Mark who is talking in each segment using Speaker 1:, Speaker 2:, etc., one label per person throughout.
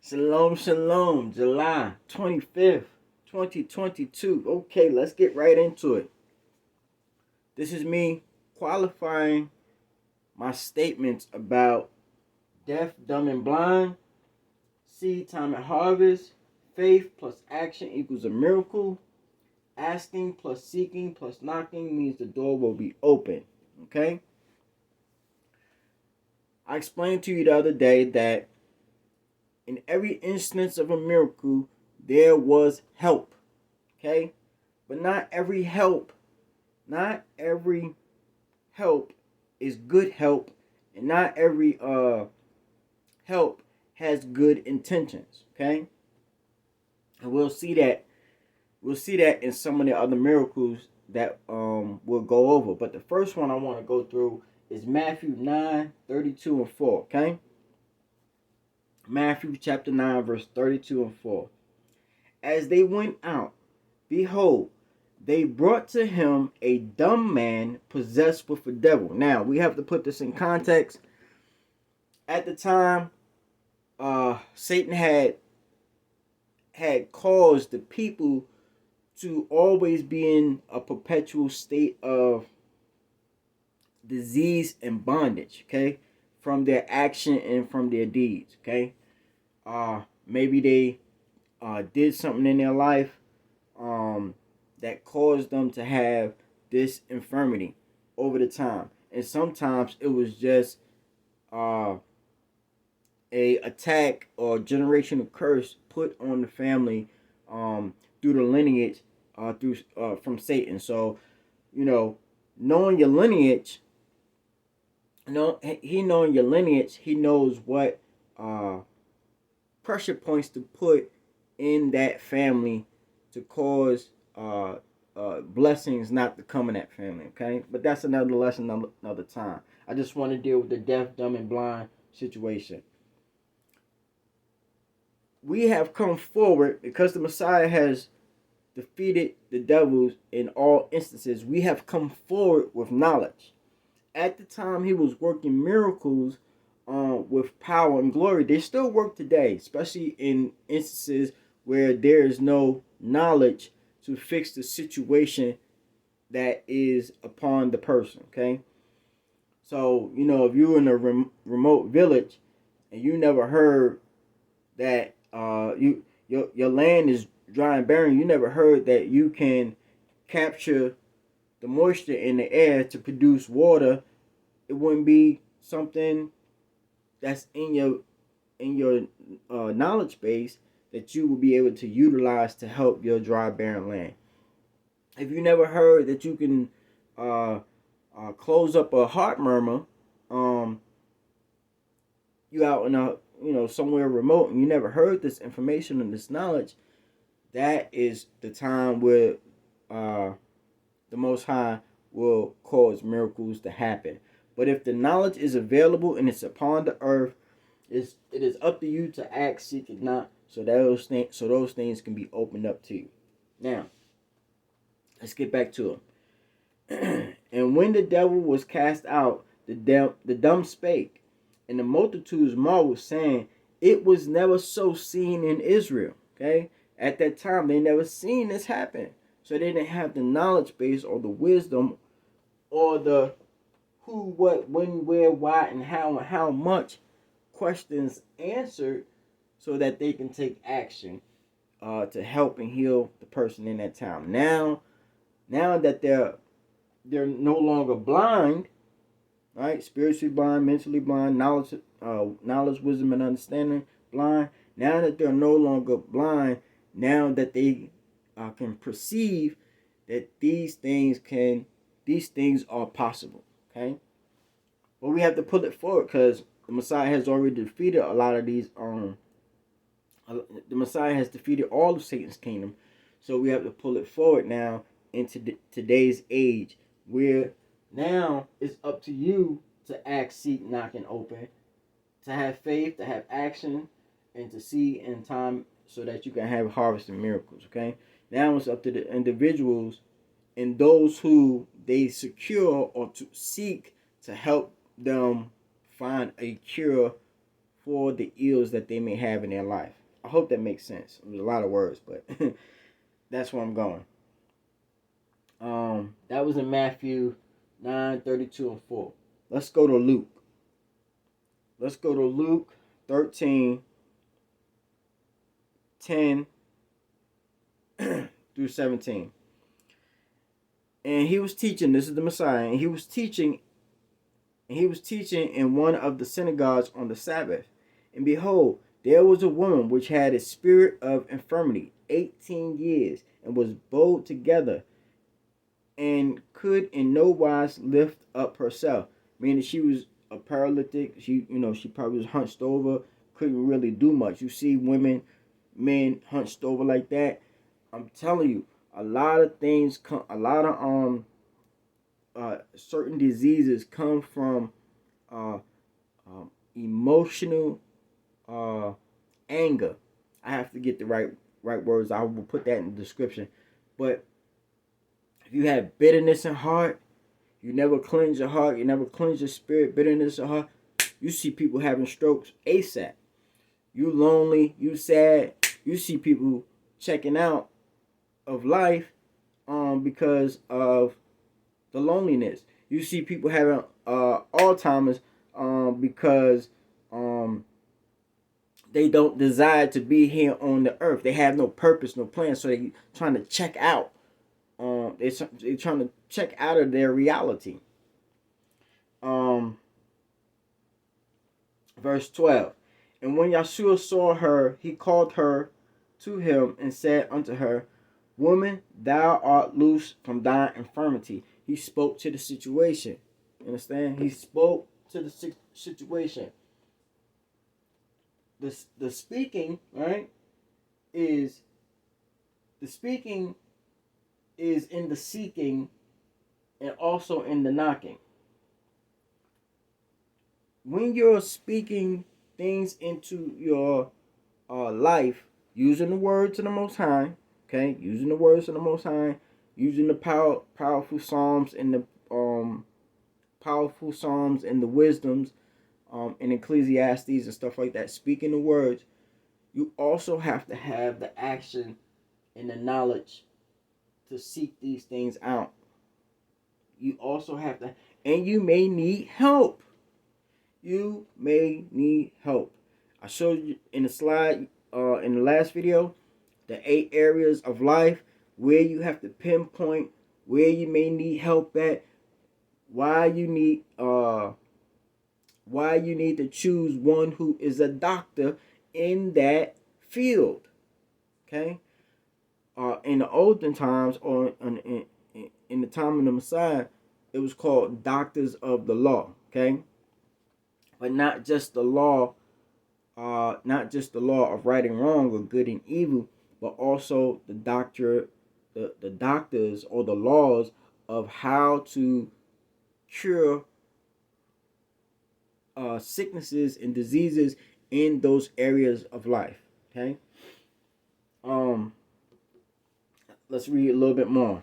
Speaker 1: Shalom, shalom, July 25th, 2022. Okay, let's get right into it. This is me qualifying my statements about deaf, dumb, and blind, seed time and harvest, faith plus action equals a miracle, asking plus seeking plus knocking means the door will be open. Okay? I explained to you the other day that in every instance of a miracle, there was help. Okay? But not every help is good help, and not every help has good intentions. Okay? And we'll see that in some of the other miracles that we'll go over. But the first one I want to go through is Matthew 9:32 and 4. Okay? Matthew chapter 9, verse 32 and 4. As they went out, behold, they brought to him a dumb man possessed with a devil. Now, we have to put this in context. At the time, Satan had caused the people to always be in a perpetual state of disease and bondage, okay? From their action and from their deeds, okay? Maybe they did something in their life that caused them to have this infirmity over the time. And sometimes it was just a attack or generational curse put on the family through the lineage from Satan. So, knowing your lineage, knowing your lineage, he knows what pressure points to put in that family to cause blessings not to come in that family. Okay, but that's another lesson, another time. I just want to deal with the deaf, dumb, and blind situation. We have come forward because the Messiah has defeated the devils in all instances. We have come forward with knowledge. At the time he was working miracles with power and glory, they still work today, especially in instances where there is no knowledge to fix the situation that is upon the person. Okay, so if you're in a remote village and you never heard that your land is dry and barren, you never heard that you can capture the moisture in the air to produce water, it wouldn't be something that's in your knowledge base that you will be able to utilize to help your dry barren land. If you never heard that you can close up a heart murmur, you out in a somewhere remote and you never heard this information and this knowledge, that is the time where the Most High will cause miracles to happen. But if the knowledge is available and it's upon the earth, it is up to you to act, seek, and not, so those things can be opened up to you. Now, let's get back to it. And when the devil was cast out, the dumb spake, and the multitudes marveled, saying, it was never so seen in Israel. Okay? At that time, they never seen this happen. So they didn't have the knowledge base or the wisdom or the who, what, when, where, why, and how much questions answered so that they can take action to help and heal the person in that time. Now that they're no longer blind, right? Spiritually blind, mentally blind, knowledge, wisdom, and understanding blind. Now that they're no longer blind, now that they can perceive that these things are possible. Okay, but we have to pull it forward because the Messiah has already defeated a lot of these. The Messiah has defeated all of Satan's kingdom, so we have to pull it forward now into today's age, where now it's up to you to act, seek, knock, and open, to have faith, to have action, and to see in time so that you can have harvest and miracles. Okay, now it's up to the individuals and those who they secure or to seek to help them find a cure for the ills that they may have in their life. I hope that makes sense. It was a lot of words, but that's where I'm going. That was in Matthew 9:32 and 4. Let's go to Luke. Let's go to Luke 13:10 through 17. And he was teaching, this is the Messiah, and he was teaching in one of the synagogues on the Sabbath. And behold, there was a woman which had a spirit of infirmity 18 years, and was bowed together, and could in no wise lift up herself. Meaning she was a paralytic. She probably was hunched over, couldn't really do much. You see men hunched over like that. I'm telling you, a lot of things come, a lot of certain diseases come from emotional anger. I have to get the right words. I will put that in the description. But if you have bitterness in heart, you never cleanse your heart, you never cleanse your spirit, bitterness in heart, you see people having strokes ASAP. You lonely, you sad, you see people checking out of life because of the loneliness. You see people having Alzheimer's because they don't desire to be here on the earth. They have no purpose, no plan, so they trying to check out. They're trying to check out of their reality. Verse 12. And when Yeshua saw her, he called her to him and said unto her, Woman, thou art loose from thine infirmity. He spoke to the situation. You understand? He spoke to the situation. The speaking, right, is the speaking is in the seeking and also in the knocking. When you're speaking things into your life, using the words of the Most High, okay, using the words of the Most High, using the powerful psalms and the wisdoms in Ecclesiastes and stuff like that, speaking the words, you also have to have the action and the knowledge to seek these things out. You also have to, and you may need help. You may need help. I showed you in the slide in the last video the 8 areas of life where you have to pinpoint where you may need help at, why you need to choose one who is a doctor in that field. Okay? In the olden times, or in the time of the Messiah, it was called doctors of the law. Okay? But not just the law of right and wrong or good and evil, but also the doctors or the laws of how to cure sicknesses and diseases in those areas of life. Okay. Let's read a little bit more.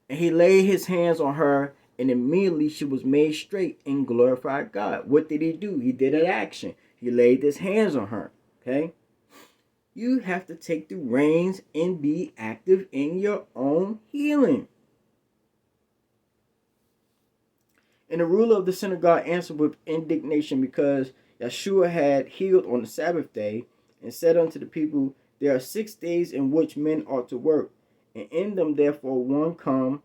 Speaker 1: And he laid his hands on her, and immediately she was made straight and glorified God. What did he do? He did an action. He laid his hands on her. Okay. You have to take the reins and be active in your own healing. And the ruler of the synagogue answered with indignation, because Yeshua had healed on the Sabbath day, and said unto the people, There are 6 days in which men ought to work, and in them therefore one come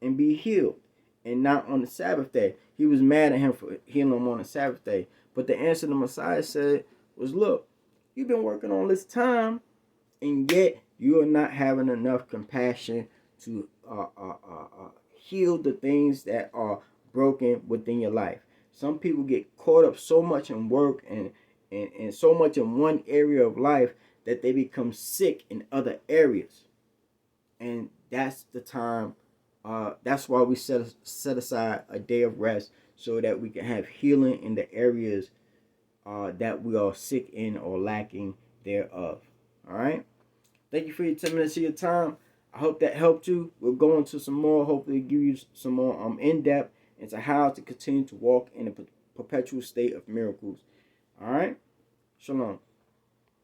Speaker 1: and be healed, and not on the Sabbath day. He was mad at him for healing him on the Sabbath day. But the answer the Messiah said was, look, you've been working all this time, and yet you are not having enough compassion to heal the things that are broken within your life. Some people get caught up so much in work and so much in one area of life that they become sick in other areas. And that's the time. That's why we set aside a day of rest, so that we can have healing in the areas that we are sick in or lacking thereof. All right. Thank you for your 10 minutes of your time. I hope that helped you. We'll go into some more. Hopefully, give you some more in depth into how to continue to walk in a perpetual state of miracles. All right? Shalom.